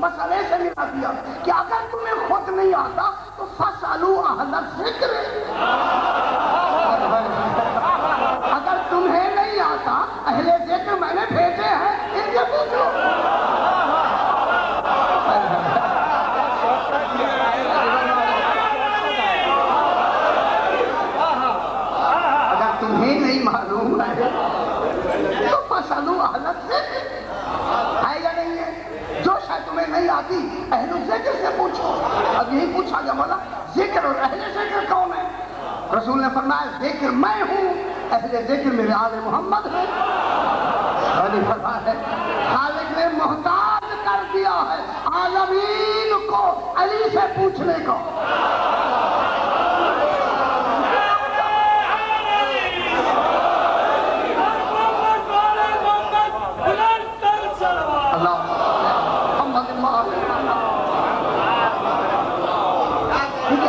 مسئلے سے ملا دیا کہ اگر تمہیں خود نہیں آتا تو فَاسْأَلُوا أَهْلَ الذِّكْرِ، اگر تمہیں نہیں آتا اہل ذکر میں نے بھیجے ہیں، ان سے پوچھو۔ اگر تمہیں نہیں معلوم ہے تو فَاسْأَلُوا أَهْلَ الذِّكْرِ، ہے یا نہیں ہے؟ جو شاید تمہیں نہیں آتی اہل ذکر سے پوچھو۔ اب یہی پوچھا گیا مولا ذکر اور اہل ذکر کون ہے؟ رسول نے فرمایا ذکر میں ہوں، اہل ذکر میرے آل محمد ہیں۔ خالق نے محتاج کر دیا ہے عالمین کو علی سے پوچھنے کو۔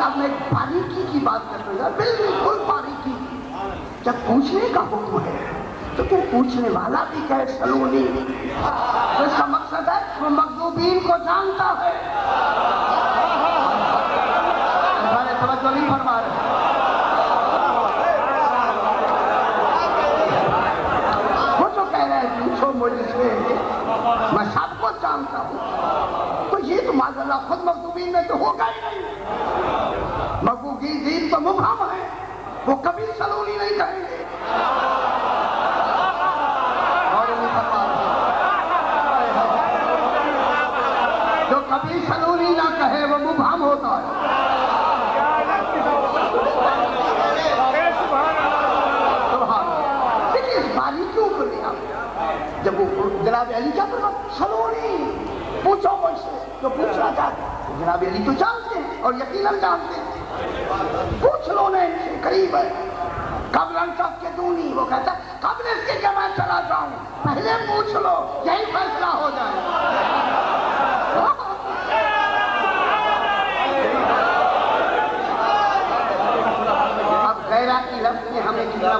اب میں باریکی کی بات کر رہا ہوں، بالکل باریکی۔ جب پوچھنے کا حکم ہے تو پھر پوچھنے والا بھی کہے سلونی، تو اس کا مقصد ہے وہ مغضوبین کو جانتا ہے۔ ہمارے توجہ نہیں فرما رہے۔ وہ جو کہہ رہے ہیں پوچھو مجھ سے، میں سب کو جانتا ہوں، تو یہ تو معاذ اللہ خود مغضوبین میں تو ہوگا ہی نہیں۔ مغضوبین تو مبہم ہے، وہ کبھی سلونی نہیں کہیں گے۔ جو کبھی سلونی نہ کہے وہ مبہم ہوتا ہے۔ لیکن اس باریکیوں کو لیا جب وہ جناب علی کیا کرنا سلونی پوچھو مجھ سے، جو پوچھنا چاہتے جناب علی تو جانتے ہیں اور یقیناً جانتے ہیں۔ پوچھ لو نا ان سے، قریب ہے۔ قبل ان تفقدونی، وہ کہتا ہے قبل اس کے کہ میں چلا جاؤں پہلے پوچھ لو، یہی فیصلہ ہو جائے۔ اب غیرہ کی لفظ نے ہمیں کتنا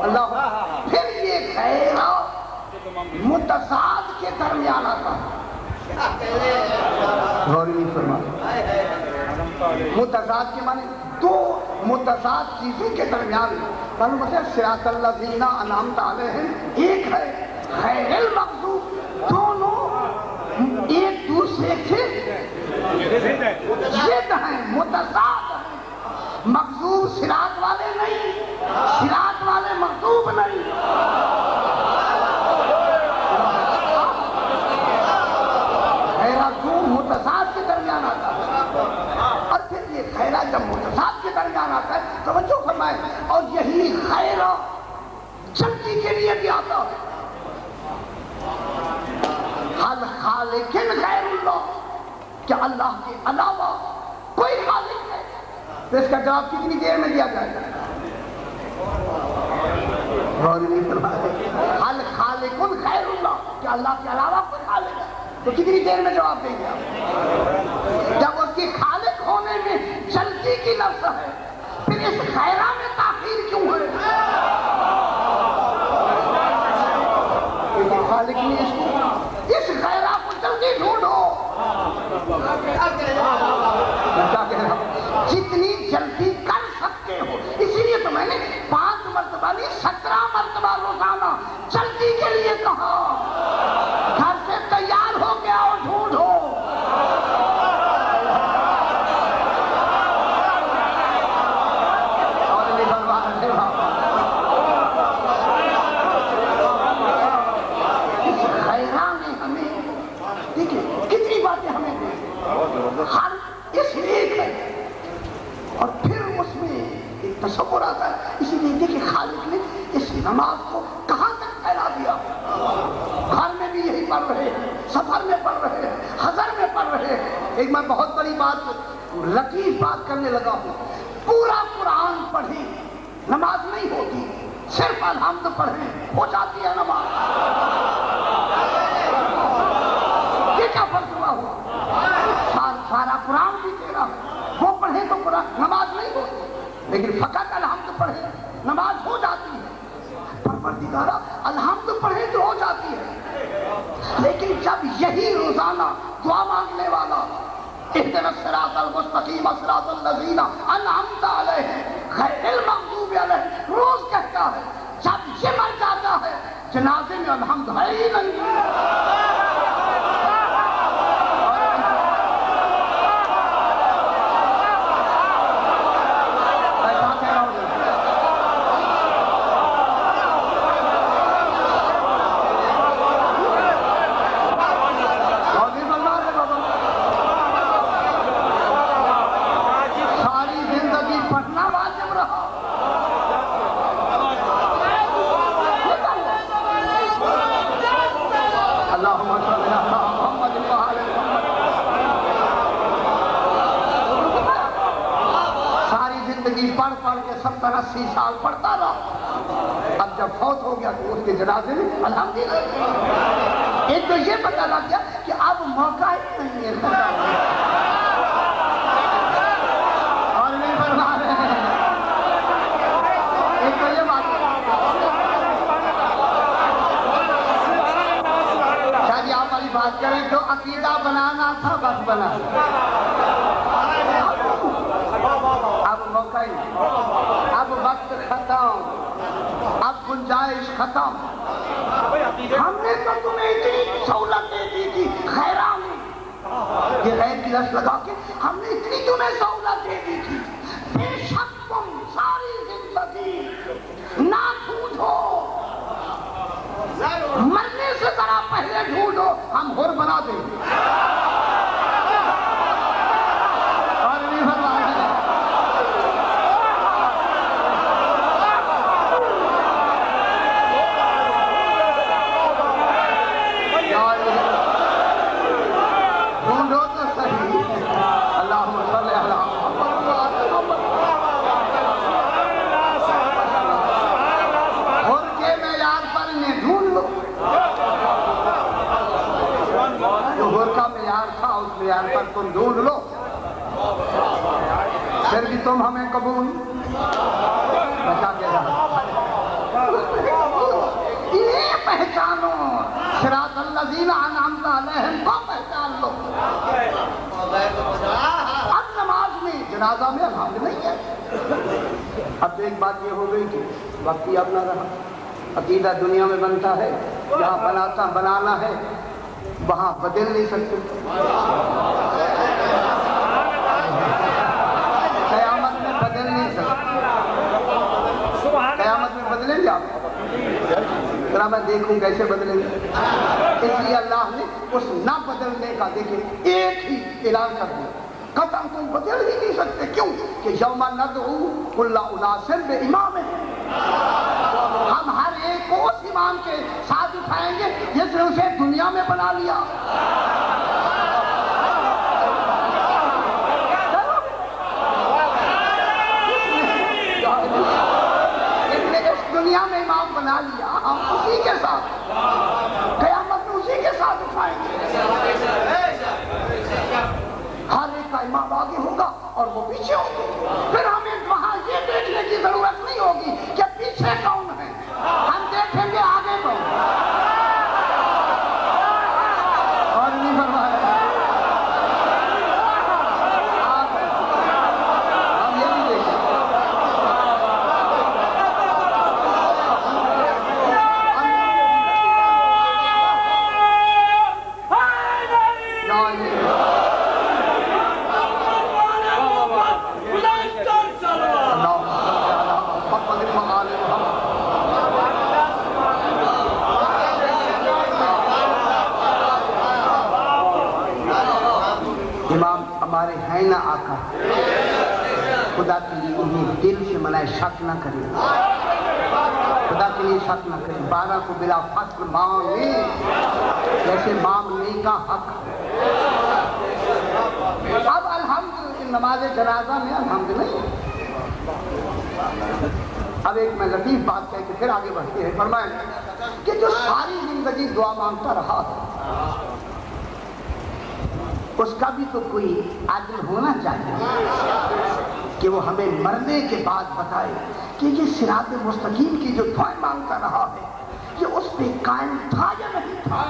اللہ، پھر یہ غیرہ متضاد کے درمیان آتا ہے۔ غور نہیں فرما، متضاد کے معنی دو متضاد چیزوں کے درمیان معلوم ہے۔ صراط الذین انعمت علیہم ایک ہے، غیر المغضوب، دونوں ایک دوسرے سے ضد ہیں، متضاد ہیں۔ مغضوب صراط والے نہیں، صراط والے مغضوب نہیں۔ غیرہ جو متضاد کے درمیان آتا ہے، اور پھر یہ غیرہ جب متضاد کے درمیان آتا ہے توجہ فرمائے، اور یہی غیرہ جلدی کے لیے بھی آتا ہے۔ حل خالق غیر اللہ، کیا اللہ کے علاوہ کوئی خالق ہے؟ تو اس کا جواب کتنی دیر میں دیا جائے گا؟ حل خالق غیر اللہ، کیا اللہ کے علاوہ کوئی خالق ہے؟ تو کتنی دیر میں جواب دیں گے آپ؟ جب اس کی خالق ہونے میں جلدی کی لفظ ہے، پھر اس غیرہ میں تاخیر کیوں ہے؟ خالق نے اس غیرہ کو جلدی ڈھونڈو۔ جتنی جلدی کر سکتے ہو، اسی لیے تو میں نے 5 مرتبہ نہیں 17 مرتبہ روزانہ جلدی کے لیے کہا۔ گھر سے تیار ہو کے آؤ، ڈھونڈو۔ اس غیرہ نے ہمیں دیکھیں کتنی باتیں ہمیں دی، ہر اس ایک ہے، اور پھر اس میں ایک تصور آتا ہے۔ اسی لیے دیکھیں خالق نے اس نماز کو کہاں تک پھیلا دیا۔ گھر میں بھی یہی پڑھ رہے ہیں، سفر میں پڑھ رہے ہیں، حضر میں پڑھ رہے ہیں۔ ایک میں بہت بڑی بات لطیف بات کرنے لگا ہوں، پورا قرآن پڑھیں نماز نہیں ہوتی، صرف الحمد پڑھیں ہو جاتی ہے نماز۔ یہ کیا فرق ہوا ہوا؟ سارا قرآن بھی تیرا ہے، وہ پڑھیں تو قرآن نماز نہیں ہوتی، لیکن فقط الحمد پڑھیں نماز ہو جاتی ہے۔ پروردگارہ الحمد پڑھیں تو ہو جاتی ہے، لیکن جب یہی روزانہ دعا مانگنے والا اہدنا الصراط المستقیم صراط الذین انعمت علیہم غیر المغضوب علیہم روز کہتا ہے، جب یہ مر جاتا ہے جنازے میں الحمد ہے ہی نہیں۔ پڑھ پڑھ کے 70-80 سال پڑھتا رہا، اب جب فوت ہو گیا تو اس کے جنازے میں الحمدللہ ایک تو یہ پتہ لگ گیا کہ اب موقع ہی نہیں ہے اور نہیں فرما رہے ہیں۔ ایک تو یہ بات شاید آپ والی بات کریں تو عقیدہ بنانا تھا بس بنا، اب موقع ہی نہیں، اب وقت ختم، اب گنجائش ختم۔ ہم نے تو تمہیں اتنی سہولت دے دی تھی خیران یہ غیر کی رس لگا کے، ہم نے اتنی تمہیں سہولت دے دی تھی، بے شک تم ساری زندگی نہ ڈھونڈو، مرنے سے ذرا پہلے ڈھونڈو، ہم غور بنا دیں گے۔ پر تم ڈھونڈ لو، پھر بھی تم ہمیں قبول بچا کے رہا۔ یہ پہچانو، صراط الذین انعمت علیہم کو پہچان لو۔ اب نماز میں جنازہ میں الحمد نہیں ہے۔ اب ایک بات یہ ہو گئی کہ وقت ہی اب نہ رہا، عقیدہ دنیا میں بنتا ہے، جہاں بنانا ہے وہاں بدل نہیں سکتے۔ قیامت میں بدل نہیں سکتے، قیامت میں بدلیں گے آپ، ذرا میں دیکھوں کیسے بدلیں گے۔ اس لیے اللہ نے اس نہ بدلنے کا دیکھیں ایک ہی اعلان کر دیا، قطعاً تم بدل ہی نہیں سکتے۔ کیوں کہ یوم ندعو کل اناس بامامہم، ہم ہر ایک کو اس امام کے ساتھ اٹھائیں گے جس نے اسے دنیا میں بنا لیا۔ جس نے اس دنیا میں امام بنا لیا، ہم اسی کے ساتھ قیامت میں اسی کے ساتھ اٹھائیں گے۔ ہر ایک کا امام آگے ہوگا اور وہ پیچھے ہوگا، پھر ہمیں وہاں یہ دیکھنے کی ضرورت نہیں ہوگی کہ پیچھے کون ہے، ہم دیکھیں گے آگے کون ہے۔ اور نہیں فرمایا ہم یہ بھی دیکھیں امام ہمارے ہیں نہ آقا، خدا کے لیے انہیں دل سے منائے، شک نہ کریں، خدا کے لیے شک نہ کریں۔ 12 کو بلا فصل مانگے جیسے مانگنے کا حق۔ اب الحمد نماز جنازہ میں الحمد نہیں۔ اب ایک میں لطیف بات کہہ کے پھر آگے بڑھتے ہیں، فرمائیں کہ جو ساری زندگی دعا مانگتا رہا اس کا بھی تو کوئی عادل ہونا چاہیے کہ وہ ہمیں مرنے کے بعد بتائے کہ یہ صراط مستقیم کی جو دعائیں مانگتا رہا ہے یہ اس پہ قائم تھا یا نہیں تھا۔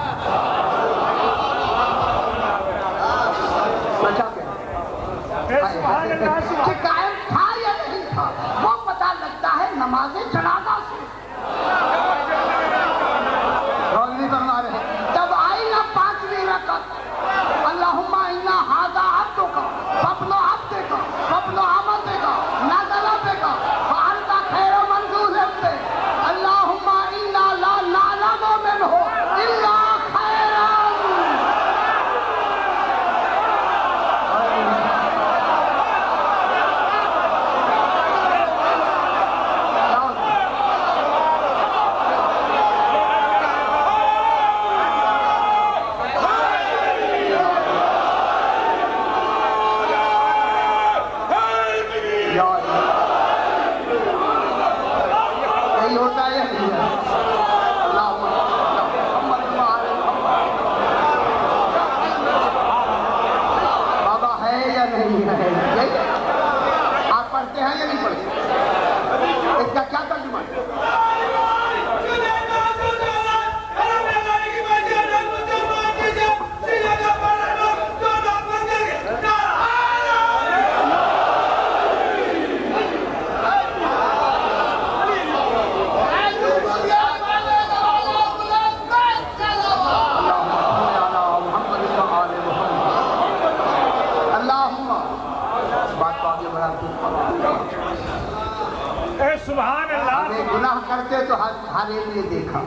دیکھا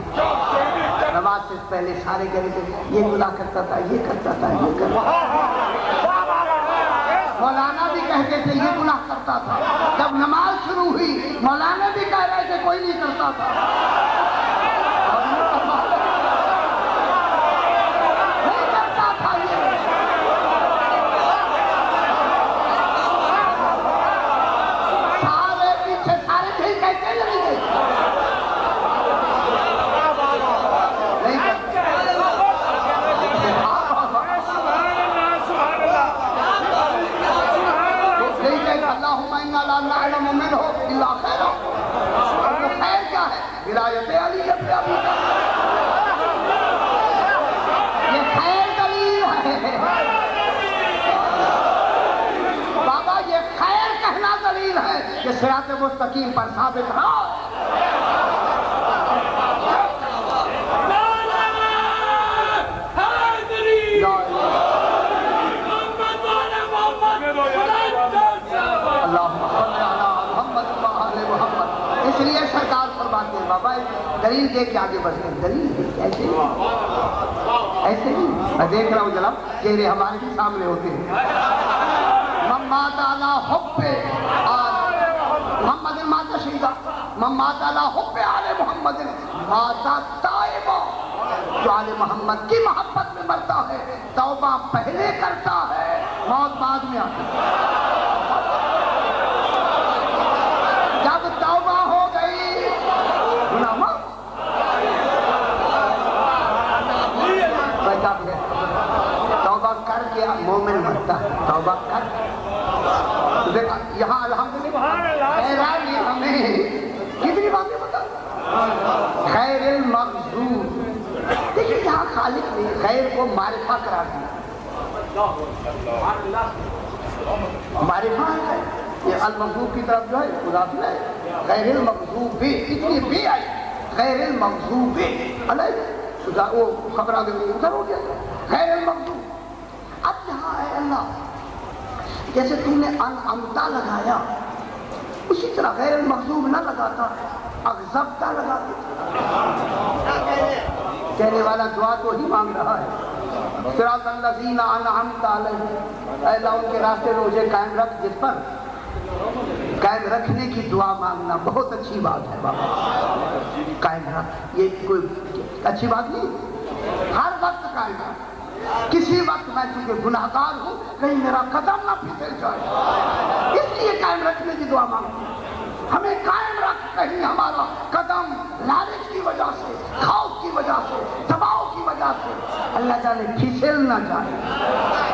نماز سے پہلے سارے گھر سے یہ گناہ کرتا تھا یہ کرتا تھا یہ کرتا تھا مولانا بھی کہتے تھے یہ گناہ کرتا تھا جب نماز شروع ہوئی مولانا بھی کہہ رہے تھے کوئی نہیں کرتا تھا نہیں کرتا تھا یہ سارے پیچھے سارے بھی کہتے نہیں گئے خیر کیا ہے ولایت علی ابن ابی طالب یہ خیر دلیل ہے بابا یہ خیر کہنا دلیل ہے کہ صراط مستقیم پر ثابت رہا اس لیے سرکار فرماتے ہیں بابا دلیل دے کے آگے بڑھتے ہیں دلیل دے کے ایسے نہیں میں دیکھ رہا ہوں جناب چہرے ہمارے بھی سامنے ہوتے ہیں ممات علی حب محمد ماتا شہیدہ ممات علی حب آل محمد ماتا تائبہ جو آل محمد کی محبت میں مرتا ہے توبہ پہلے کرتا ہے موت بعد میں آتی ہے جب توبہ ہو گئی گناہ معاف توبہ کر کے مومن مرتا ہے توبہ کر دیکھا یہاں الحمدللہ خیرالی ہمیں کتنی باتیں بتا خیر المغضوب دیکھیں یہاں خالق نے خیر کو معرفہ قرار دیا معرفہ ہے یہ المغضوب کی طرف جو ہے مضاف ہے غیر المغضوب بھی اتنی بھی آئی غیر المغضوب بھی علیہ وہ خبر آگے ادھر ہو گیا غیر المغضوب اب یہاں ہے اللہ جیسے تم نے انعمتا لگایا اسی طرح غیر المغضوب نہ لگاتا اغضبتا لگاتا کہنے والا دعا تو ہی مانگ رہا ہے صراط الذین انعمت علیہم اے اللہ ان کے راستے روزے قائم رکھ جس پر قائم رکھنے کی دعا مانگنا بہت اچھی بات ہے بابا قائم رکھ یہ کوئی اچھی بات نہیں ہر وقت قائم رکھ کسی وقت میں چونکہ گناہگار ہوں کہیں میرا قدم نہ پھسل جائے اس لیے قائم رکھنے کی دعا مانگتی ہمیں قائم رکھ کہیں ہمارا قدم لالچ کی وجہ سے خوف کی وجہ سے دباؤ کی وجہ سے اللہ جانے پھسل نہ جائے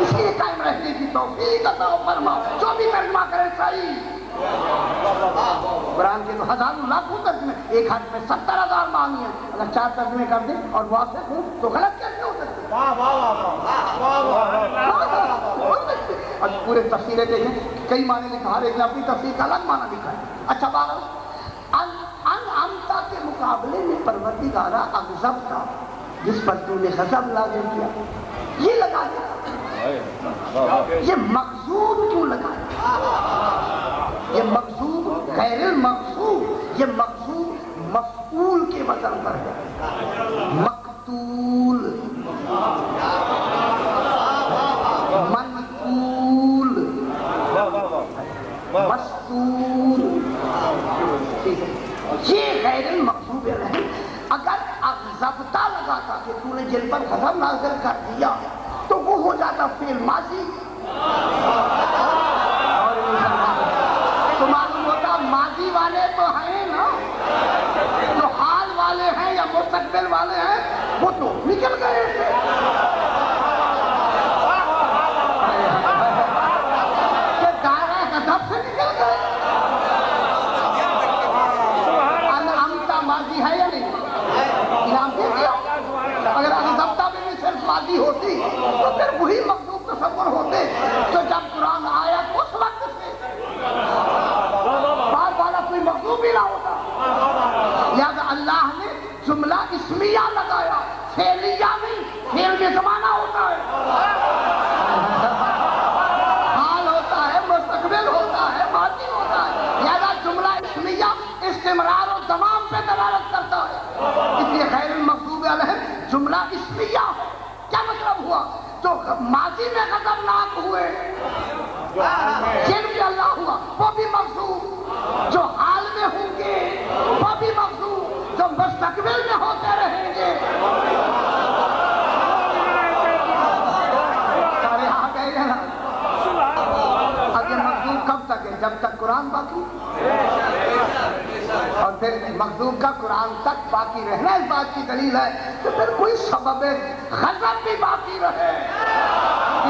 اس لیے قائم رہنے کی توفیق عطا فرما جو بھی ترجمہ کرے صحیح قرآن کے تو ہزاروں لاکھوں ترجمے ایک حرف میں 70,000 معنی ہیں اگر 4 ترجمے کر دیں اور وافق ہوں تو غلط کیسے ہو سکتے اور پورے تفسیریں دیکھیں کئی معنی لکھا ہر ایک نے اپنی تفسیر کا الگ معنی لکھا ہے اچھا بات انعمتا کے مقابلے میں پروردگارہ اغضبتا جس پر تو نے غضب لازم کیا یہ لگا دیا یہ مغضوب کیوں لگایا یہ مغضوب غیر المغضوب یہ مغضوب مفعول کے وزن پر ہے مقتول منقول مستور یہ غیر المغضوب ہے اگر اغضبتا لگاتا کہ تو نے جن پر غضب نازل کر دیا تو وہ ہو جاتا فعل ماضی تو معلوم ہوتا ماضی والے تو ہیں نا جو حال والے ہیں یا مستقبل والے ہیں وہ تو نکل گئے تھے کہ دائرہ غضب سے نکل گئے انعمتا ماضی ہے یا نہیں انعام دے دیا اگر اغضبتا بھی صرف ماضی ہوتی تو پھر وہی مغضوب تصور ہوتے تو جب قرآن آیا اس وقت سے بعد والا کوئی مغضوب ہی نہ ہوتا لہذا اللہ نے جملہ اسمیہ لگایا فعلیہ نہیں فعل میں زمانہ ہوتا ہے حال ہوتا ہے مستقبل ہوتا ہے ماضی ہوتا ہے لہذا جملہ اسمیہ استمرار و تمام پہ دلالت کرتا ہے جملہ اسمیہ ہے. کیا مطلب ہوا؟ جو ماضی میں غضبناک ہوئے جن پہ اللہ ہوا وہ بھی مغضوب، جو حال میں ہوں گے وہ بھی مغضوب، جو مستقبل میں ہوتے رہیں گے. سارے آ گئے ہیں نا. اب یہ مغضوب کب تک ہے؟ جب تک قرآن باقی، اور پھر مغضوب کا قرآن تک باقی رہنا اس بات کی دلیل ہے کہ پھر کوئی سبب غضب بھی باقی رہے،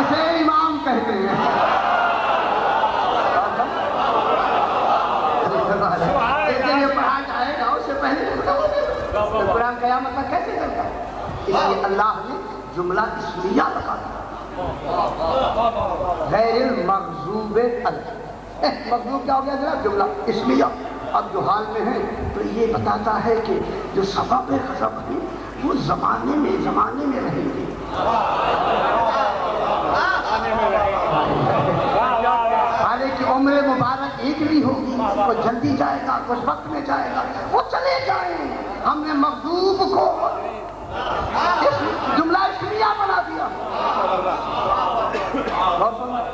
اسے امام کہتے ہیں. لیکن یہ پڑھا جائے گا اس سے پہلے قرآن قیامت تک کیسے چلتا ہے؟ اس لیے اللہ نے جملہ اسمیہ لگا دیا، غیر المغضوب علیہم. مغضوب کیا ہو گیا جناب؟ جملہ اسمیہ. اب جو حال میں ہے تو یہ بتاتا ہے کہ جو سبب غضب ہے وہ زمانے میں رہیں گے. حالانکہ عمر مبارک ایک نہیں ہوگی، وہ جلدی جائے گا، کچھ وقت میں جائے گا، وہ چلے جائیں. ہم نے مغضوب کو جملہ اسمیہ بنا دیا.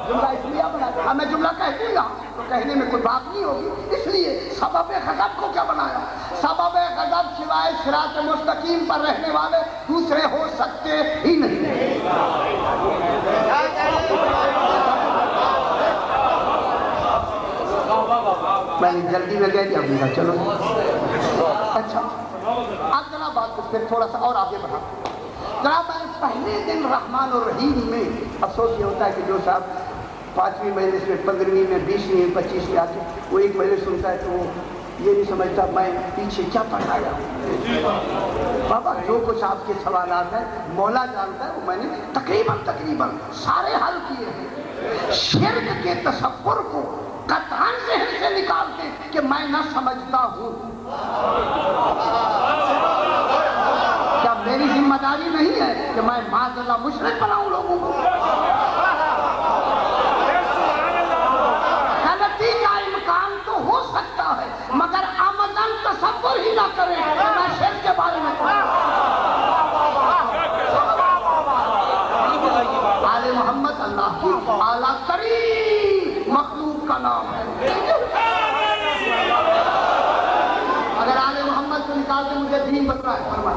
جملہ اسمیہ بنا دیا. اب میں جملہ کہہ دوں گا تو کہنے میں کوئی بات نہیں ہوگی، اس لیے سبب غضب کو کیا بنایا؟ سبب غضب سوائے صراط مستقیم پر رہنے والے دوسرے ہو سکتے ہی نہیں. میں نے جلدی میں کہہ دیا چلو. اچھا اب جناب بات کو پھر تھوڑا سا اور آگے بڑھا. جناب میں پہلے دن رحمان الرحیم میں افسوس یہ ہوتا ہے کہ جو صاحب 5ویں مجلس میں 15ویں میں 20ویں میں 25ویں آتے وہ ایک مجلس سنتا ہے تو وہ یہ نہیں سمجھتا میں پیچھے کیا پڑھایا ہوں. بابا جو کچھ آپ کے سوالات ہیں مولا جانتا ہے، وہ میں نے تقریباً سارے حل کیے ہیں. شرک کے تصور کو قطعاً ذہن سے نکالتے کہ میں نہ سمجھتا ہوں. کیا میری ذمہ داری نہیں ہے کہ میں معاذ اللہ مشرک بناؤں لوگوں کو؟ غلطی کا امکان تو ہو سکتا ہے مگر عمدن تصور ہی نہ کریں کہ میں شرک کے بارے میں پڑھوں. آل محمد اللہ کی اعلیٰ ترین مخلوق کا نام ہے. اگر آل محمد کو نکال کے مجھے دین بتلا ہے فرمائے،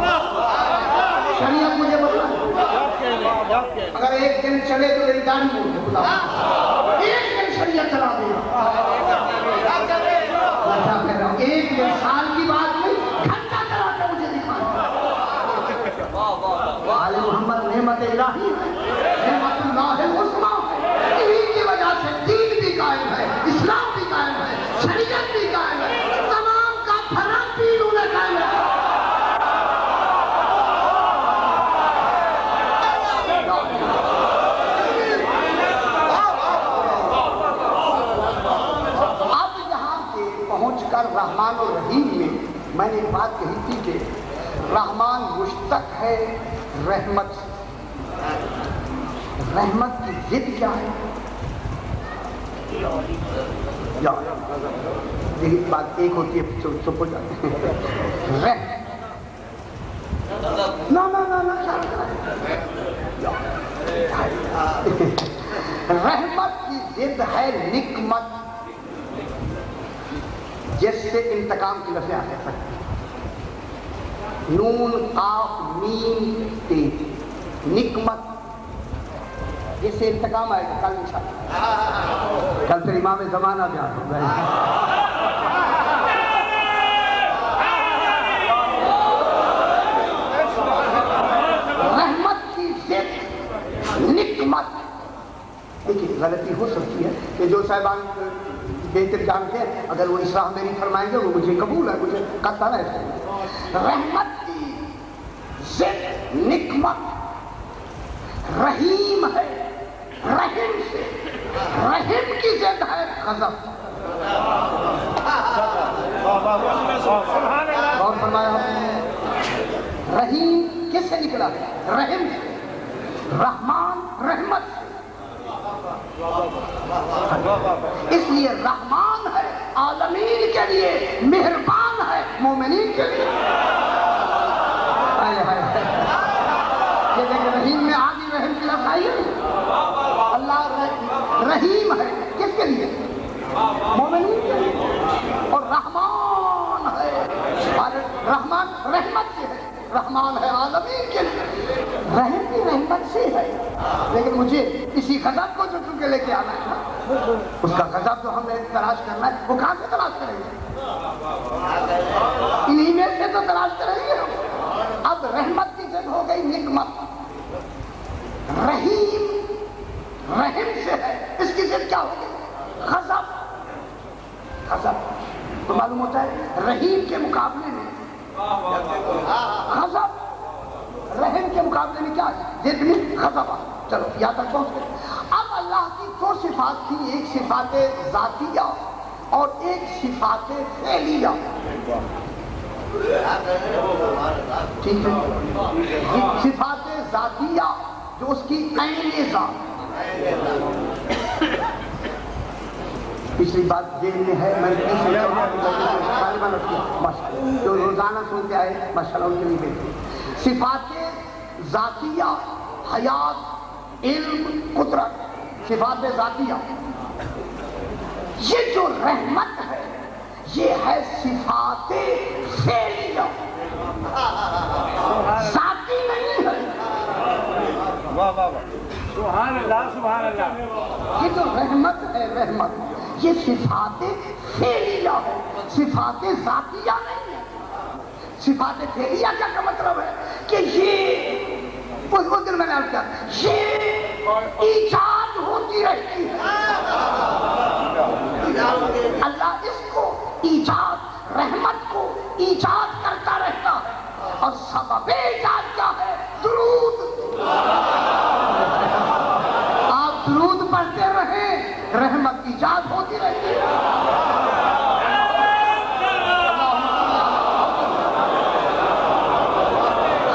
شریعت مجھے بتلا ہے. اگر ایک دن چلے تو میری داڑھی مجھے بتلا، ایک دن شریعت چلا دیا. میں کیا کہہ رہا ہوں، ایک دن سال کی بات نہیں، گھنٹہ چلا کے مجھے دکھائے. آل محمد نعمت الہی ہے، نعمت اللہ العظمیٰ ہے. انہی کی وجہ سے دین بھی قائم ہے، اسلام بھی قائم ہے، شریعت بھی قائم ہے، تمام کا فرق بھی انہوں نے قائم ہے. اب یہاں سے پہنچ کر رحمان الرحیم میں نے ایک بات کہی تھی کہ رحمان مشتق ہے رحمت سے. رحمت کی ضد کیا ہے؟ یہی بات ایک ہوتی ہے چپ ہو جاتے ہیں. رحمت کی ضد ہے نکمت، جس سے انتقام کی لفظیں آ سکتی. نون قاف میم تیز نکمت، جس سے انتقام آئے گا کل انشاءاللہ. کل پھر امام زمانہ بھی آ رحمت کی ضد نکمت. دیکھیے غلطی ہو سکتی ہے کہ جو صاحبان بہتر جانتے ہیں اگر وہ اصلاح میری فرمائیں گے وہ مجھے قبول ہے، مجھے قطع ہے. رحمت کی ضد نکمت. رحیم ہے، رحم سے رحم کی ضد ہے غضب. اور فرمایا رحیم کس سے نکلا؟ رحم سے. رحمان رحمت سے. اس لیے رحمان ہے عالمین کے لیے، مہربان ہے مومنین کے لیے. رحمان ہے عالمین کے لیے، رحم بھی رحمت سے ہے، لیکن مجھے اسی غضب کو جو چونکہ لے کے آنا ہے نا، اس کا غضب جو ہم نے تلاش کرنا ہے وہ کہاں سے تلاش کریں گے؟ انہی میں سے تو تلاش کریں گے ہم۔ اب رحمت کی جگہ ہو گئی نعمت، رحیم رحم سے ہے، اس کی ضد کیا ہوگی؟ غضب۔ غضب تو معلوم ہوتا ہے رحیم کے مقابلے میں غضب، رحم کے مقابلے میں کیا ہے؟ ضد میں غضب۔ چلو یہاں تک پہنچ گئے۔ اب اللہ کی دو صفات تھی، ایک صفات ذاتیہ اور ایک صفات فعلیہ، ٹھیک ہے؟ صفات ذاتیہ جو اس کی عین ذات، پچھلی بات ذہن میں ہے، میں نے جو روزانہ سنتے آئے ماشاءاللہ ان کے لیے بیٹھے۔ صفات ذاتیہ، حیات، علم، قدرت، صفات ذاتیہ۔ یہ جو رحمت ہے یہ ہے صفات فعلیہ، ذاتی نہیں ہے۔ سبحان اللہ سبحان اللہ۔ یہ جو رحمت ہے، رحمت یہ صفات فعلیہ ہے، صفات ذاتیہ نہیں ہے۔ صفات فعلیہ کا مطلب ہے کہ یہ اس دن میں نے عرض کیا، یہ ایجاد ہوتی رہتی ہے۔ اللہ اس کو ایجاد، رحمت کو ایجاد کرتا رہتا ہے، اور سبب ایجاد کیا ہے؟ درود۔ آپ درود پڑھتے رہیں، رحمت ایجاد ہوتی رہتی ہے۔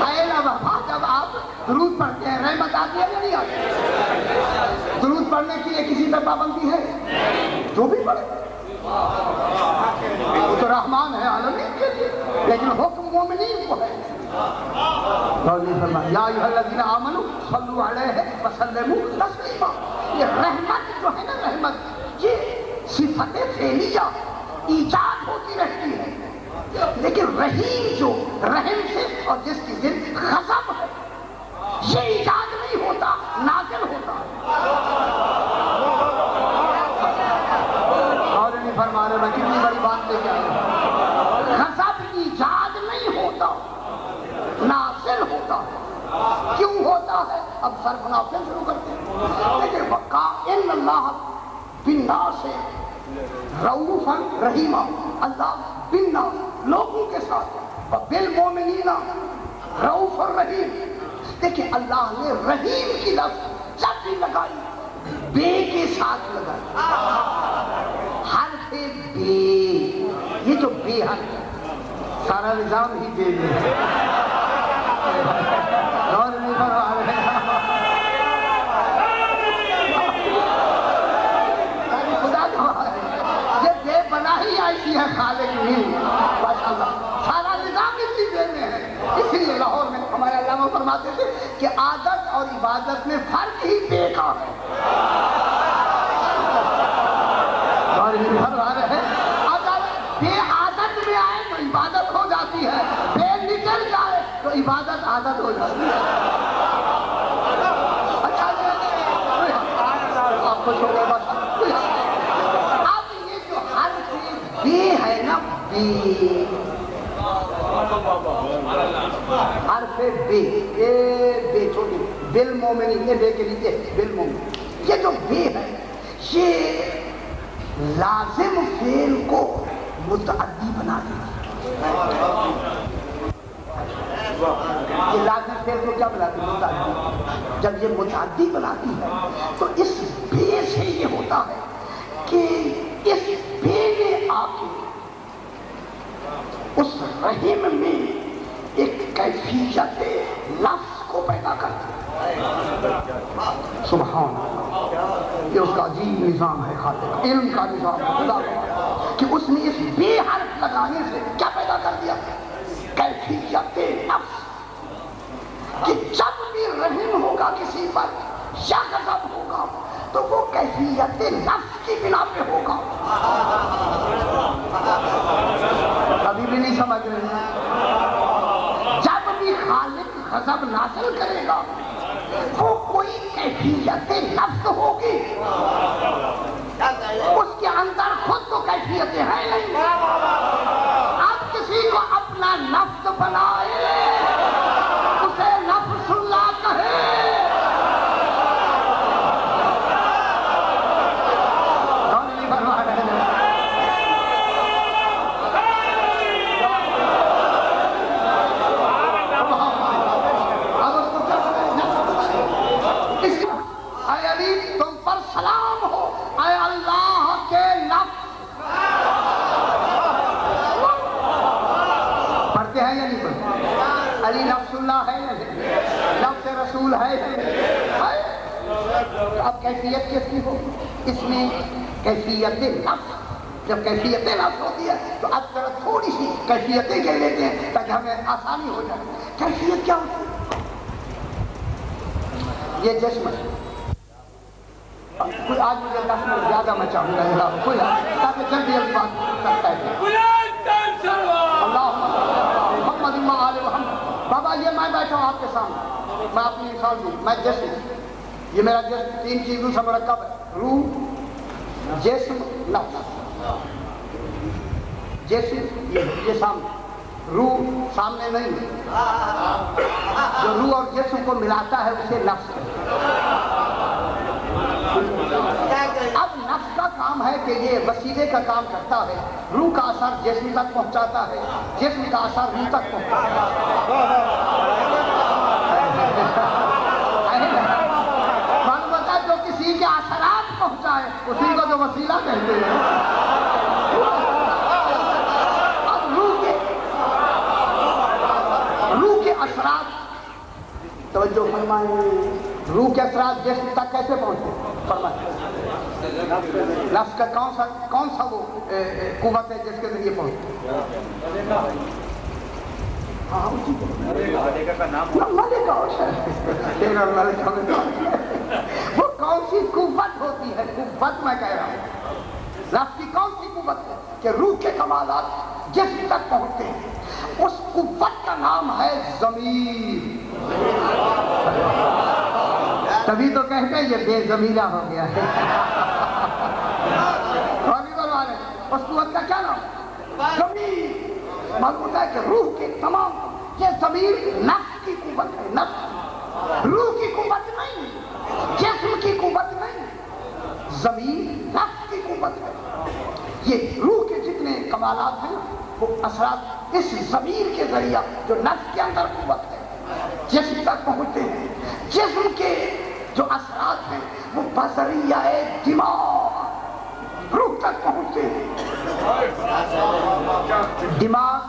ہے نا بابا، جب آپ درود پڑھتے ہیں رحمت آتی ہے یا نہیں آتی؟ درود پڑھنے کے لیے کسی پر پابندی ہے؟ جو بھی پڑھے، وہ تو رحمان ہے عالمین کے لیے، لیکن حکم مومنین کو ہے۔ یا ایھا الذین آمنوا صلوا علیہ وسلموا تسلیما۔ یہ رحمت جو ہے نا، رحمت یہ صفت فعلیہ ایجاد ہوتی رہتی ہے، لیکن رحیم جو رحم سے اور جس کی ضد غضب ہے، یہ ایجاد نہیں ہوتا، نازل ہوتا۔ اور نہیں فرما رہے میں کتنی بڑی بات لے کے آیا، غضب ایجاد نہیں ہوتا، نازل ہوتا۔ کیوں ہوتا ہے؟ اب صرف نافع شروع کرتے ہیں۔ لیکن وقع ان اللہ بالناس رؤوفا رحیما، اللہ بالناس لوگوں کے ساتھ، بالمؤمنین رؤوف الرحیم۔ دیکھیں اللہ نے رحیم کی لفظ جب بھی لگائی بے کے ساتھ لگائی، حرف بے، یہ جو بے حرف ہے سارا نظام ہی بے میں ہے۔ اور نہیں فرما رہے خدا گواہ ہے، یہ بے بنا ہی ایسی ہے خالق نہیں، ماشاءاللہ سارا نظام اسی بے میں ہے۔ اسی لیے لاہور میں ہمارے علامہ فرماتے تھے کہ عادت اور عبادت میں فرق ہی بے کا ہے۔ اور نہیں فرما رہے، اگر بے عادت میں آئے تو عبادت ہو جاتی ہے، بے نکل جائے تو عبادت عادت ہو جاتی ہے۔ اچھا آپ خوش ہو گئے بس۔ اب یہ جو حرف بے ہے نا، بے، حرف بے، بے چھوٹی، بالمومنین، یہ بے کے لیے بالمومنین، یہ جو بے ہے یہ لازم فعل کو متعدی بنا دیتی ہے۔ یہ لازم فعل کو کیا بناتی ہے؟ متعدی۔ جب یہ متعدی بناتی ہے تو اس بے سے یہ ہوتا ہے کہ اس بے میں آ کے اس رحم میں ایک کیفیت لفظ کو پیدا کرتی ہے۔ سبحان اللہ، یہ اس کا عجیب نظام ہے، خالق علم کا نظام ہے، خدا کا، کہ اس نے اس بے حرف لگانے سے کیا پیدا کر دیا؟ کیفیت نفس، کہ جب بھی رحم ہوگا کسی پر یا غضب ہوگا تو وہ کیفیت نفس کی بنا پہ ہوگا۔ کبھی بھی نہیں سمجھ رہے، جب بھی غضب نازل کرے گا وہ کوئی کیفیت نفس ہوگی، اس کے اندر خود تو کیفیتیں ہیں نہیں۔ اب کسی کو اپنا نفس بنائے اسے نفس اللہ کہے۔ علی نفس اللہ ہے یا نہیں؟ نفس رسول ہے یا نہیں؟ اب کیفیت کس کی ہو؟ اس میں کیفیت نفس، جب کیفیت نفس ہوتی ہے تو اب ذرا تھوڑی سی کیفیتیں کہہ لیتے ہیں تاکہ ہمیں آسانی ہو جائے۔ کیفیت کیا ہوتی ہے؟ یہ جسم ہے، کوئی آج مجھے 10 منٹ زیادہ میں چاہوں گا کوئی تاکہ جلدی جلدی بات کرتا ہے۔ اللہ محمد آل محمد۔ بابا یہ میں بیٹھا ہوں آپ کے سامنے، میں اپنی مثال دوں، میں جسم، یہ میرا جسم 3 چیزوں سے مرکب ہے، روح، جسم، نفس۔ جسم یہ سامنے، روح سامنے نہیں، جو روح اور جسم کو ملاتا ہے اسے نفس ہے۔ اب نفس کا کام ہے کہ یہ وسیلے کا کام کرتا ہے، روح کا اثر جسم تک پہنچاتا ہے، جسم کا اثر روح تک پہنچاتا ہے۔ معلوم ہے جو کسی کے اثرات پہنچائے اسی کو جو وسیلہ کہتے ہیں۔ اب روح کے اثرات توجہ فرمائیں، روح کے اثرات جسم تک کیسے پہنچتے؟ فرمائیں نفس کا کون سا وہ قوت ہے جس کے ذریعے پہنچتے؟ ہاں وہ کون سی قوت ہوتی ہے؟ قوت میں کہہ رہا ہوں نفس کی کون سی قوت ہے کہ روح کے کمالات جسم تک پہنچتے ہیں؟ اس قوت کا نام ہے ضمیر۔ تبھی تو کہتے ہیں یہ بے ضمیرہ ہو گیا ہے۔ اس قوت کا کیا نام؟ ضمیر۔ معلوم ہوتا ہے کہ روح کے تمام یہ ضمیر نفس کی قوت ہے، نفس، روح کی قوت نہیں، جسم کی قوت نہیں، ضمیر نفس کی قوت ہے۔ یہ روح کے جتنے کمالات ہیں وہ اثرات اس ضمیر کے ذریعہ جو نفس کے اندر قوت ہے جسم تک پہنچتے ہیں۔ جسم کے جو اثرات ہیں وہ بذریعہ دماغ روح تک پہنچتے ہیں۔ دماغ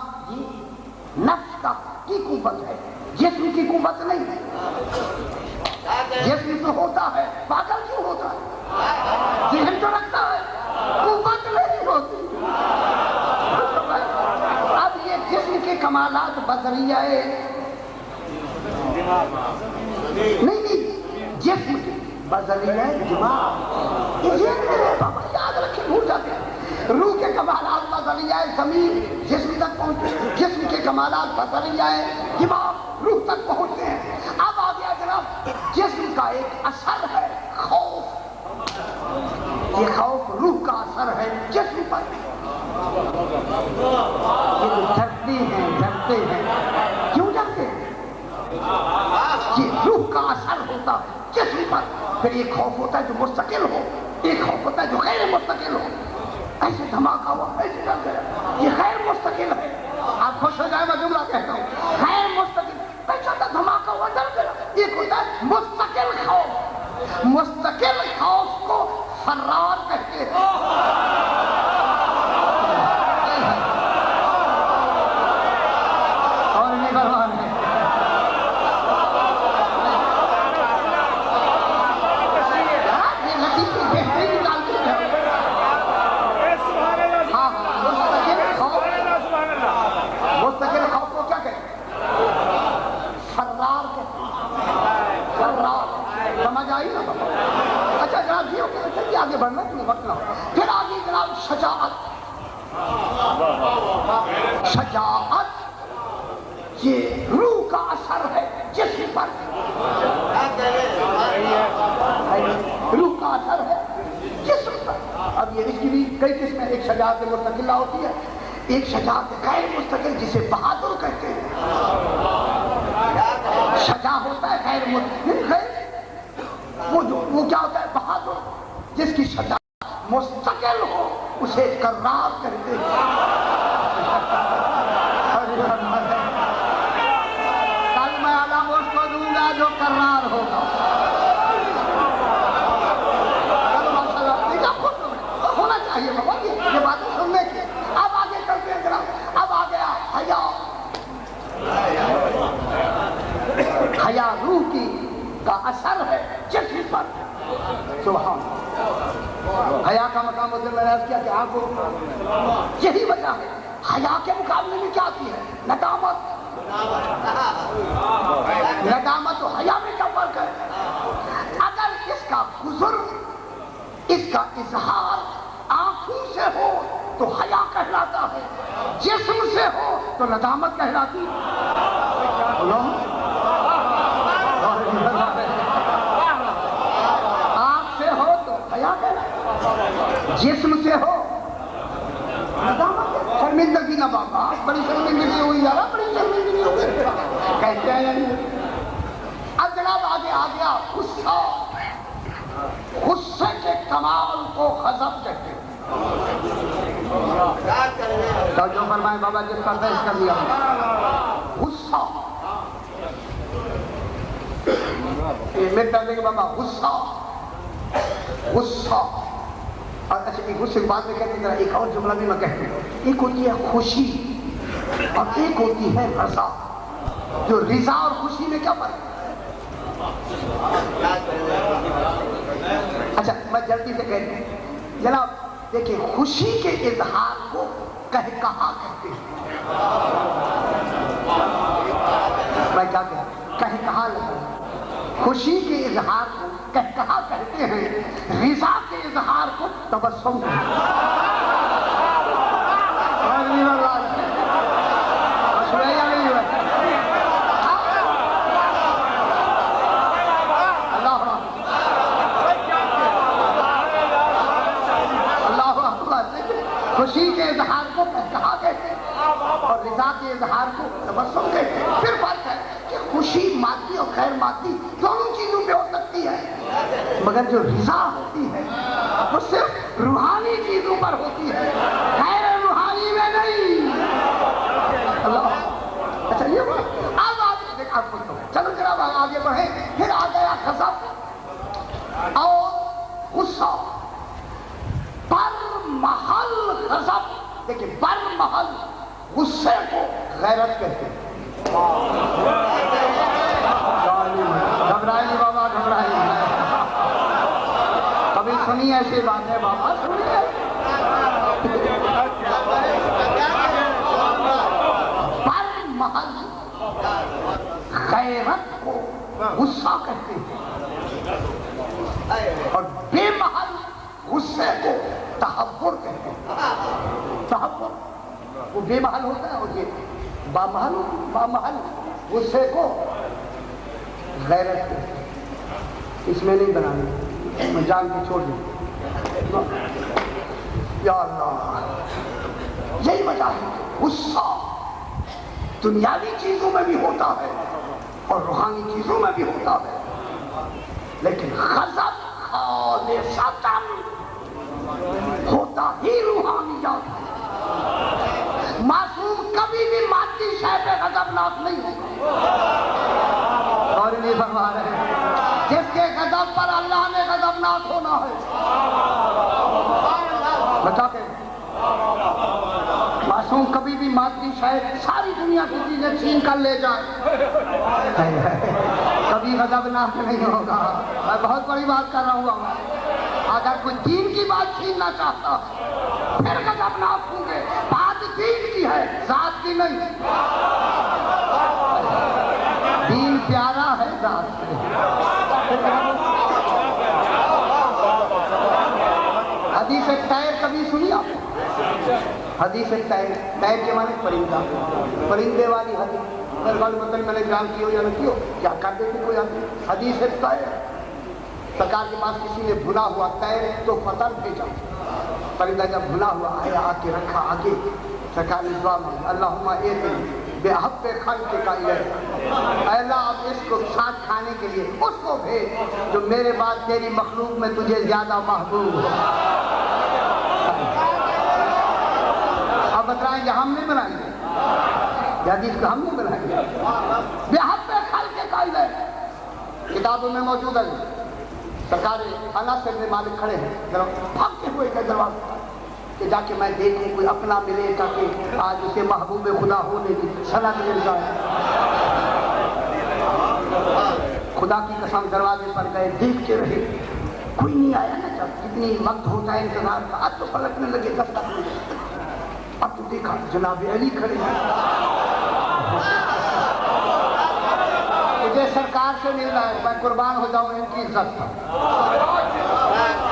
نفس کی قوت ہے، جسم کی قوت نہیں ہے۔ جسم تو ہوتا ہے، پاگل کیوں ہوتا ہے؟ ذہن تو رکھتا ہے، قوت نہیں ہوتی۔ اب یہ جسم کے کمالات بذریعہ نہیں جسم کی بذریعہ دماغ، یاد رکھیں بھول جاتے ہیں۔ روح کے کمالات بذریعہ ضمیر جسم تک پہنچتے، جسم کے کمالات بذریعہ دماغ روح تک پہنچتے ہیں۔ اب آ گیا جناب جسم کا ایک اثر ہے خوف، یہ خوف روح کا اثر ہے جسم پر۔ یہ ڈرتے ہیں کیوں ڈرتے ہیں؟ یہ روح کا اثر ہوتا ہے جسم پر۔ پھر ایک خوف ہوتا ہے جو مستقل ہو، ایک خوف ہوتا ہے جو غیر مستقل ہو۔ ایسے دھماکہ ہوا، ایسے ڈر گیا، یہ غیر مستقل ہے۔ آپ خوش ہو جائیں میں جملہ کہتا ہوں، غیر مستقل، ایسا تھا دھماکہ ہوا ڈر گیا۔ ایک ہوتا ہے مستقل خوف، مستقل خوف کو فرار کہتے ہیں۔ اور نہیں بھگوان ہے آگے بڑھنا تمہیں وقت نہ ہو۔ پھر آگے جناب شجاعت، شجاعت یہ روح کا اثر ہے ایک شجاعت مستقلہ ہوتی ہے، ایک شجاعت غیر مستقل جسے بہادر کہتے ہیں۔ شجاع ہوتا ہے غیر مستقل، وہ کیا ہوتا ہے؟ بہادر، جس کی شجاعت مستقل ہو اسے کرار کہتے ہیں۔ کل میں علم اس کو دوں گا جو کرار ہوگا۔ ہونا چاہیے بابا یہ باتیں سننے کی۔ اب آگے چلتے ہیں جناب، اب آ گیا حیا۔ حیا روح کی کا اثر ہے جسم پر۔ سبحان اللہ۔ حیا کا مقام میں نے عرض کیا کہ آپ کو یہی وجہ ہے حیا کے مقابلے میں کیا کی ہے؟ ندامت۔ ندامت و حیا میں کیا فرق ہے؟ اگر اس کا بزرگ، اس کا اظہار آنکھوں سے ہو تو حیا کہلاتا ہے، جسم سے ہو تو ندامت کہلاتی ہے۔ آنکھ سے ہو تو حیا کہلاتا، جسم سے ہو ندامت۔ شرمندگی نہ بابا، بڑی شرمندگی ہوئی یارا، بڑی شرمندگی ہو گئی کہتے ہیں یعنی۔ اب جناب آگے آ گیا غصہ۔ غصے کے کمال کو غضب کہتے ہیں۔ جو فرمائے بابا جس کا بحث کر دیا غصہ، میں کہتے ہیں کہ بابا غصہ غصہ، اور اچھا ایک غصے کے بعد میں کہتے ہیں ایک اور جملہ بھی میں کہتا ہوں، ایک ہوتی ہے خوشی اور ایک ہوتی ہے رضا۔ جو رضا اور خوشی میں کیا فرق ہے؟ اچھا میں جلدی سے کہتا ہوں جناب، دیکھیں خوشی کے اظہار کو کہا کہتے ہیں۔ میں کیا کہہ کہا لگا، خوشی کے اظہار کو کہا کہتے ہیں، رضا کے اظہار کو تبسم کہتے ہیں۔ خوشی کے اظہار کو کہا کہتے ہیں اور رضا کے اظہار کو تبسم کہتے ہیں۔ پھر بات ہے کہ خوشی مادی اور غیر مادی دونوں چیزوں پہ ہو سکتی ہے، مگر جو رضا ہوتی ہے وہ صرف روحانی چیزوں پر ہوتی ہے، غیر روحانی میں نہیں۔ اللہ اچھا یہ بات اب آگے دیکھ آپ کو چلو جناب آگے بڑھیں۔ پھر آ گیا غضب اور غصہ۔ بر محل غضب، دیکھیں بر محل غصے کو غیرت کہتے ہیں۔ گھبرائے نہیں بابا، گھبرائے نہیں، کبھی سنی ایسی بات ہے بابا، سنیے۔ بر محل غیرت کو غصہ کہتے ہیں اور بے محل غصے کو تحور کہتے ہیں۔ تحور وہ بے محل ہوتا ہے اور یہ بامحل غصے کو غیرت کہتے ہیں۔ اس میں نہیں بنانے، میں جان کے چھوڑ دوں۔ یا اللہ، یہی وجہ ہے کہ غصہ دنیاوی چیزوں میں بھی ہوتا ہے اور روحانی چیزوں میں بھی ہوتا ہے، لیکن غضب خالصتاً ہوتا ہی روحانیات ہے۔ معصوم کبھی بھی مادی شے پہ غضبناک نہیں ہوگا۔ اور نہیں فرما رہے جس کے غضب پر اللہ نے غضبناک ہونا ہے، بتا کے معصوم کبھی بھی مادی شے ساری دنیا کی چیزیں چھین کر لے جائے کبھی غضبناک نہیں ہوگا۔ میں بہت بڑی بات کر رہا ہوں، اگر کوئی دین کی بات چھیننا چاہتا ہے پھر غضبناک ہوں گے۔ بات دین کی ہے، ذات کی نہیں۔ دین پیارا ہے ذات سے۔ حدیث طیر کبھی سنی آپ نے؟ حدیث طیر، طیر کے معنی پرندہ، پرندے والی حدیث۔ مطلب میں نے جان کی ہو یا نہ کی ہو، کیا کر دیتے کوئی آدمی؟ حدیث طیر، سرکار کے پاس کسی نے بھنا ہوا طیر تو پتھر بھیجا، پرندہ جب بھنا ہوا آیا آ کے رکھا آگے، سرکار نے دعا مانگی اللہم ایتنی بحب خلقک الیک، اے اللہ اب اس کو ساتھ کھانے کے لیے اس کو بھیج جو میرے بعد تیری مخلوق میں تجھے زیادہ محبوب ہو۔ اب بتائیں کہ ہم نہیں بنائیں گے یہ حدیث کو ہم نہیں بنائیں گے، بحب خلقک الیک کتابوں میں موجود ہے۔ سرکار انس بن مالک کھڑے ہیں بھاگتے ہوئے کے دروازے کہ جا کے میں دیکھوں کوئی اپنا ملے تاکہ آج اسے محبوب خدا ہونے کی سند مل جائے۔ خدا کی قسم دروازے پر گئے، دیکھتے رہے کوئی نہیں آیا نا، جب کتنی وقت ہوتا ہے انتظار کا، اب تو پلٹنے لگے دفتر میں، اب تو دیکھا جناب علی کھڑے ہیں، مجھے سرکار سے مل رہا ہے، میں قربان ہو جاؤں ان کی عزت پر،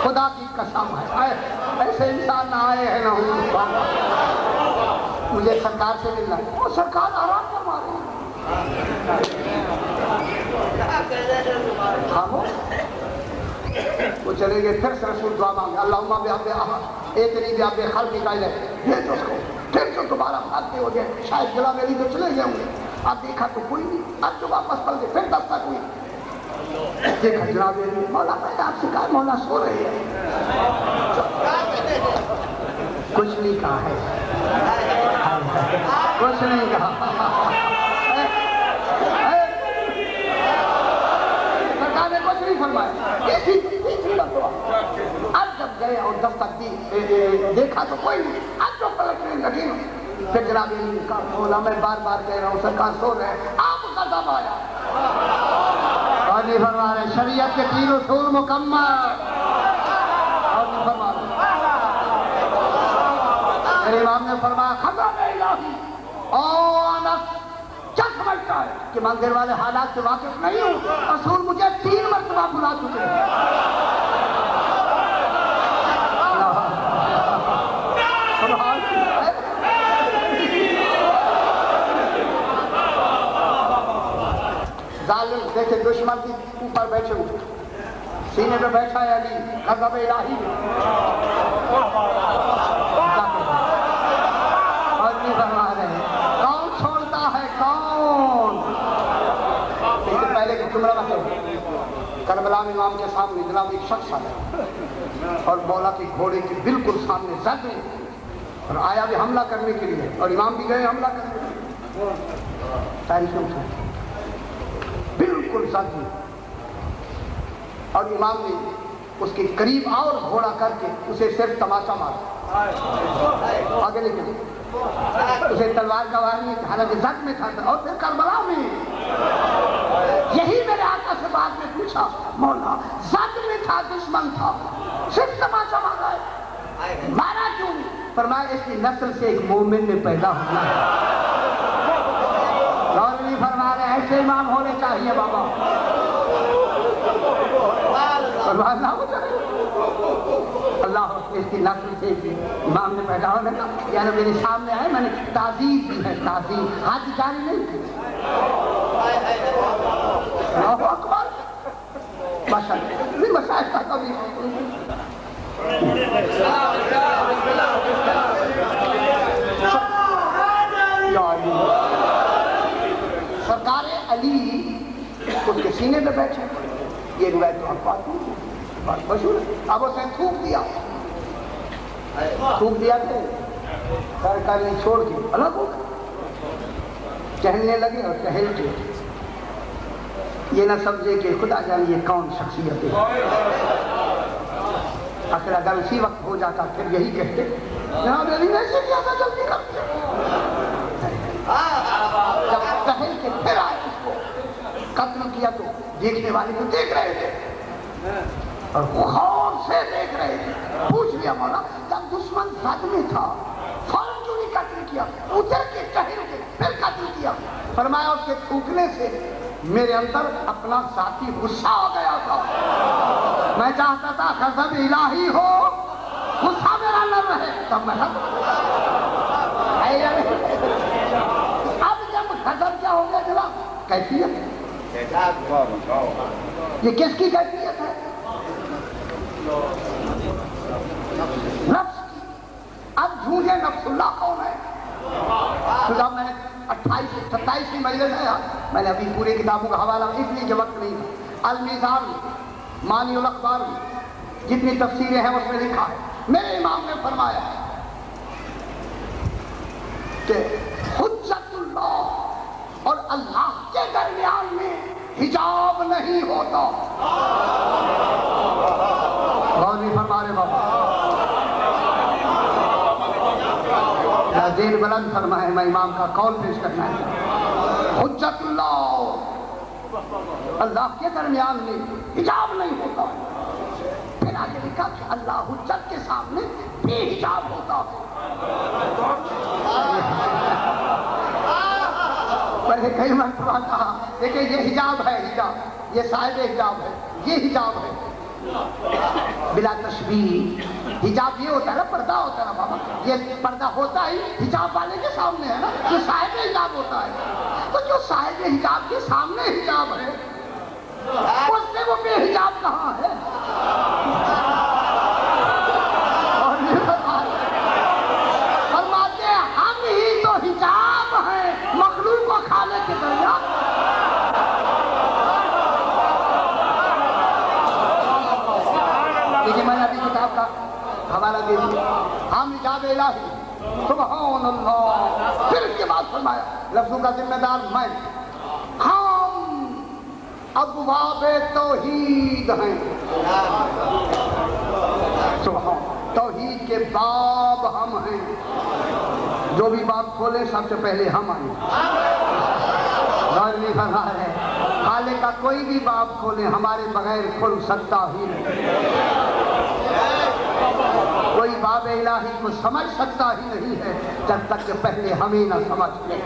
خدا کی قسم ہے ایسے انسان نہ آئے ہیں نہ ہوں، مجھے سرکار سے ملنا ہے، اور سرکار آرام فرما رہے ہیں، خاموش وہ چلے گئے، پھر سے رسول دعا مانگے اللہم ایتنی بحب خلقک الیک، بھیج اس کو، پھر جو دوبارہ بھاگتے ہو گئے، شاید جلا میری تو چلے گئے ہوں گے، اب دیکھا تو کوئی نہیں، اب جو واپس پل گئے، پھر دستک ہوئی، دیکھا جناب علی، مولا میں نے آپ سے کہا مولا سو رہے ہیں، کچھ نہیں کہا ہے، کچھ نہیں کہا، سرکار نے کچھ نہیں فرمایا، اب جب گئے اور دستک دی دیکھا تو کوئی نہیں، اب جو پلٹنے لگے پھر جناب علی نے کہا مولا میں بار بار کہہ رہا ہوں سرکار سو رہے ہیں، آپ غضب آیا، اور نہیں فرما رہے شریعت کے 3 اصول مکمل، اور نہیں فرما رہے میرے امام نے فرمایا خضر الہی انس کیا سمجھتا ہے کہ مندر والے حالات سے واقف نہیں ہوں، رسول مجھے 3 مرتبہ بلا چکے ہیں، ظالم دیکھے دشمن کی اوپر بیٹھے ہوئے، سینے پہ بیٹھا ہے علی، غضب الہی اور نہیں فرما رہے کون چھوڑتا ہے کون، اس سے پہلے کہ جملہ بتاؤ کربلا میں امام کے سامنے جناب ایک شخص آیا اور مولا کے گھوڑے کے بالکل سامنے زد میں اور آیا بھی حملہ کرنے کے لیے، اور امام بھی گئے حملہ کرنے کے لیے، تاریخیں اٹھائیں بالکل زد میں، اور امام نے اس کے قریب اور گھوڑا کر کے اسے صرف تماشا مارا، آگے لے کے اسے تلوار کا وار نہیں، حالانکہ زد میں تھا، اور پھر کربلا میں یہی میرے آقا سے بعد میں پوچھا مولا زد میں تھا، دشمن تھا، صرف تماشا مارا ہے، مارا کیوں نہیں؟ فرمایا اس کی نسل سے ایک مومن نے پیدا ہونا ہے، اور نہیں فرما رہے ایسے امام ہونے چاہیے بابا، اللہ اس کی نسل سے امام نے پیدا ہونے کا، یعنی میرے سامنے آئے میں نے تعظیم کی ہے، تعظیم حج جاری نہیں کی، اللہ اکبر ماشاءاللہ نہیں مشاہد کا کبھی سرکار علی اس کے سینے پہ بیٹھے، یہ روایت تو آپ پاتے ہیں بہت مشہور ہے، اب اسے تھوک دیا تھے، سرکار نے چھوڑ کے الگ ہو گئے، ٹہلنے لگے اور ٹہل کے یہ نہ سمجھے کہ خدا جانے یہ کون شخصیت ہے، آخر اگر اسی وقت ہو جاتا پھر یہی کہتے جناب علی نے ایسے کیا تھا جلدی کرتے، جب ٹہل کے پھر آئے اس کو قتل کیا تو دیکھنے والے کو دیکھ رہے تھے اور غور سے دیکھ رہے تھے، پوچھ لیا مولا جب دشمن زد میں تھا فوراً کیوں نہیں قتل کیا، ادھر کے ٹہل کے پھر قتل کیا، فرمایا اس کے تھوکنے سے میرے اندر اپنا ذاتی غصہ آ گیا تھا، میں چاہتا تھا غضب الہی ہو غصہ میرا نہ رہے، تب میں اب جب غضب کیا ہو گیا جناب کیفیت، یہ کس کی کیفیت ہے، نفس کی، ڈھونڈے نفس اللہ کون ہے. تو جب میں 28-27 مجلس ہے، میں نے ابھی پورے کتابوں کا حوالہ اس لیے کہ وقت نہیں تھا، المیزان مانی الاخبار جتنی تفسیریں ہیں اس میں لکھا ہے، میرے امام نے فرمایا کہ حجت اللہ اور اللہ کے درمیان میں حجاب نہیں ہوتا. غور نہیں فرما رہے بابا، دین بلند فرمائے. میں امام کا قول پیش کرنا ہے. حجت اللہ اللہ کے درمیان میں حجاب نہیں ہوتا. پھر آگے لکھا کہ اللہ حجت کے سامنے بے حجاب ہوتا ہے. پہلے کئی مرتبہ کہا دیکھیں یہ حجاب ہے، حجاب یہ صاحب حجاب ہے، یہ حجاب ہے بلا تشبیہ. حجاب یہ ہوتا ہے نا، پردہ ہوتا ہے نا بابا، یہ پردہ ہوتا ہی حجاب والے کے سامنے ہے نا، جو صاحب حجاب ہوتا ہے. تو جو صاحب حجاب کے سامنے حجاب ہے اس سے وہ بے حجاب کہاں ہے؟ فرماتے ہیں ہم ہی تو حجاب ہیں مخلوق و خالق کے درمیان. لیکن میں نے ابھی کتاب کا حوالہ دے دیا. ہم حجاب الہی سبحان اللہ. پھر اس کے بعد فرمایا لفظوں کا ذمہ دار میں، ہم ابواب توحید ہیں. سبحان، توحید کے باب ہم ہیں. جو بھی باب کھولے سب سے پہلے ہم آئیں. غور نہیں فرما رہے، خالق کا کوئی بھی باب کھولے ہمارے بغیر کھل سکتا ہی نہیں. کوئی باب الہی کو سمجھ سکتا ہی نہیں ہے جب تک کہ پہلے ہمیں نہ سمجھ لیں.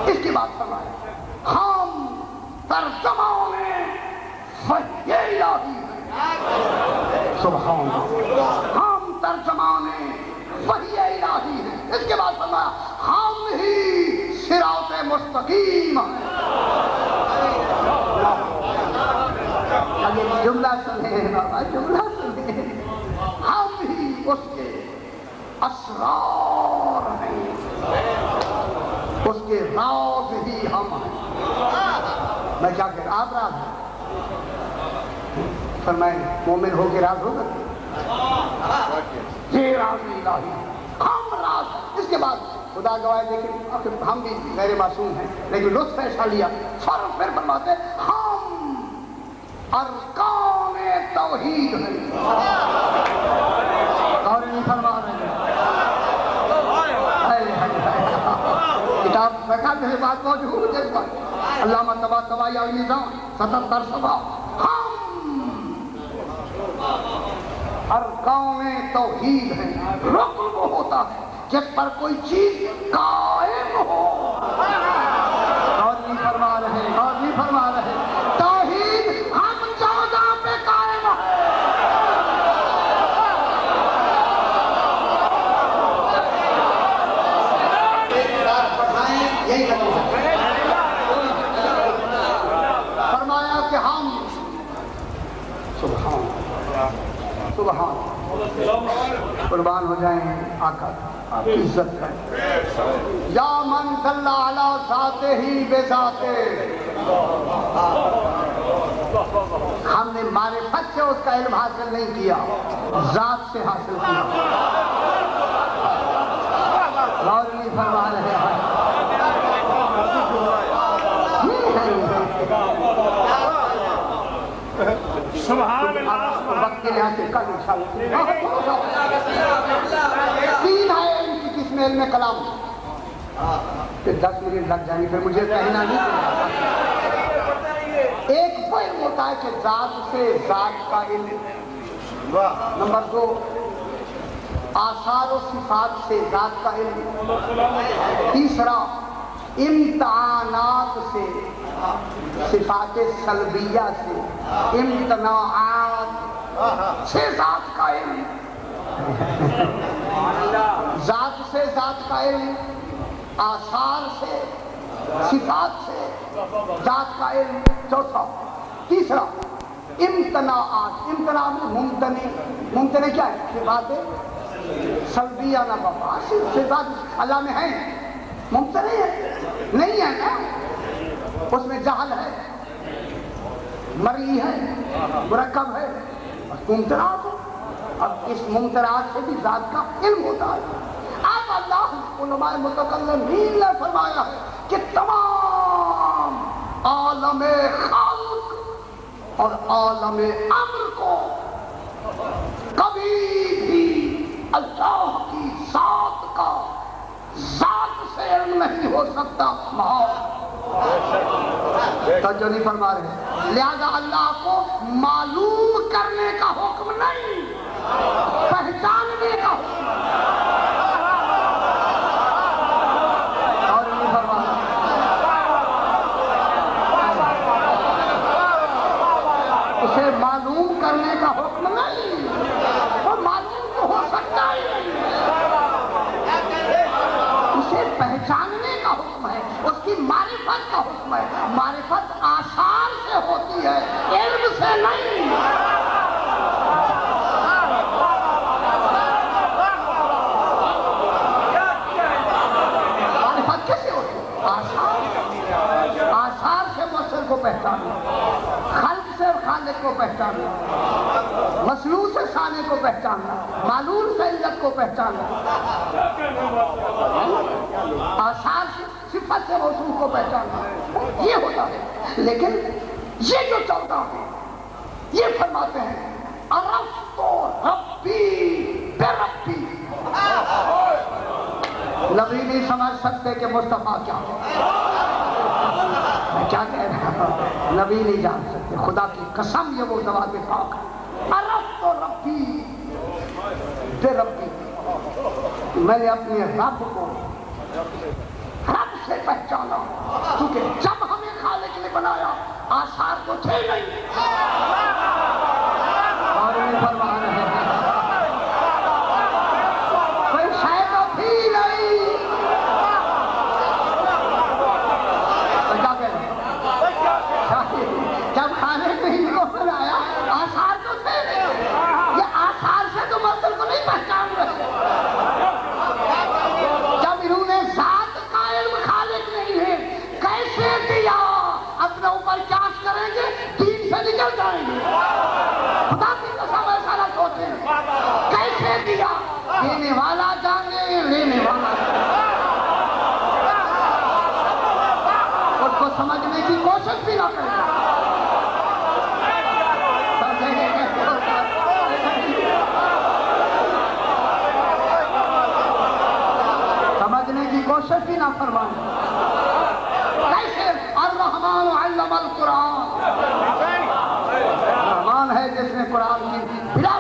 اس کی بات فرمائے ہم ترجمان وحی الہی ہیں. سبحان اللہ، ہم ترجمان وحی الہی ہیں. اس کے بعد فرمایا ہم ہی صراط مستقیم ہیں. یہ جملہ سنیں بابا، جملہ سنیں. ہم ہی اس کے اسرار ہیں، اس کے راز ہی ہم ہیں. میں کیا کہ آپ راز ہیں؟ فرمائیں مومن ہو کے راز ہوگا یہ راز الہی، ہم راز ہیں. اس کے بعد خدا گواہ دیکھیں ہم بھی غیر معصوم ہیں لیکن لطف ایسا لیا فرق پھر فرماتے ہم ارکان توحید ہیں. اور نہیں فرما رہے کتاب رکھا میرے بات موجود ہے. علامہ طباطبائی النظام 77 صفحہ. ہم ارکان توحید ہیں. رکن وہ ہوتا ہے جس پر کوئی چیز قائم ہو. اور نہیں فرما رہے، اور نہیں فرما رہے. توحید ہم 14 پہ قائم ہے. فرمایا کہ ہم سبحان سبحان قربان ہو جائیں آقا آپ کی عزت کریں. یا من دل علی ذاتہ ہی بذاتہ، ہم نے معرفت سے اس کا علم حاصل نہیں کیا، ذات سے حاصل کیا. غور نہیں فرما رہے ہیں. سبحان اللہ. وقت کے لحاظ سے کل انشاءاللہ 3 ہے ان کی قسم علم کلام. پھر 10 منٹ لگ جائیں گے، پھر مجھے کہنا نہیں. ایک وہ علم ہوتا ہے کہ ذات سے ذات کا علم. نمبر 2 آثار و صفات سے ذات کا علم. تیسرا امتحانات سے، صفات سلبیہ سے، امتناعات سے ذات کا علم. ذات سے ذات کا علم، آثار سے، صفات سے ذات کا علم. چوتھا تیسرا امتناعات. امتناع میں ممتنع کیا ہے؟ صفات سلبیہ نہ بابا صفات اللہ میں ہے ممتنع ہے نہیں ہے نا اس میں جہل ہے مرئی ہے مرکب ہے ممتنعات ہو اب اس ممتنعات سے بھی ذات کا علم ہوتا ہے اب اللہ علماء متکلمین نے فرمایا ہے کہ تمام عالم خلق اور عالم امر کو کبھی بھی اللہ کی ذات کا ذات سے علم نہیں ہو سکتا توجہ نہیں فرما رہے لہذا اللہ کو معلوم کرنے کا حکم نہیں پہچاننے کا حکم اور نہیں فرما اسے معلوم کرنے کا حکم نہیں وہ معلوم تو ہو سکتا ہی نہیں اسے پہچاننے کا حکم ہے اس کی معرفت کا حکم ہے معرفت آثار سے ہوتی ہے علم سے نہیں معرفت کیسے ہوتی ہے آثار سے مؤثر کو پہچاننا خلق سے خالق کو پہچاننا مصنوع سے صانع کو پہچاننا معلوم سے علت کو پہچاننا آثار سے صفت سے موصوف کو پہچاننا یہ ہوتا ہے لیکن یہ جو چلتا ہے یہ فرماتے ہیں عرفت ربی بربی نبی نہیں سمجھ سکتے کہ مصطفیٰ کیا ہے میں کیا کہہ رہا ہوں نبی نہیں جان سکتے خدا کی قسم یہ وہ جواب پاک ہے عرفت ربی بربی میں نے اپنے رب کو رب سے پہچانا کیونکہ جب ہمیں خالق نے بنایا آثار تو تھے نہیں اور نہیں فرما رہے ہیں کوئی شے تو تھی نہیں تو کیا کہہ رہے جب خالق نے ان کو بنایا آثار تو تھے نہیں یہ آثار سے تو مطلب کو نہیں پہچان رہے جب انہوں نے ذات کا علم خالق نہیں ہے کیسے دیا اپنے اوپر قیاس کریں گے دین سے نکل جائیں گے خدا کی قسم ایسا نہ سوچیں کیسے دیا دینے والا جانے لینے والا اس کو سمجھنے کی کوشش بھی نہ کریں سمجھنے کی کوشش بھی نہ فرمائیں کیسے الرحمن علم القرآن رحمان ہے جس نے قرآن کی بلا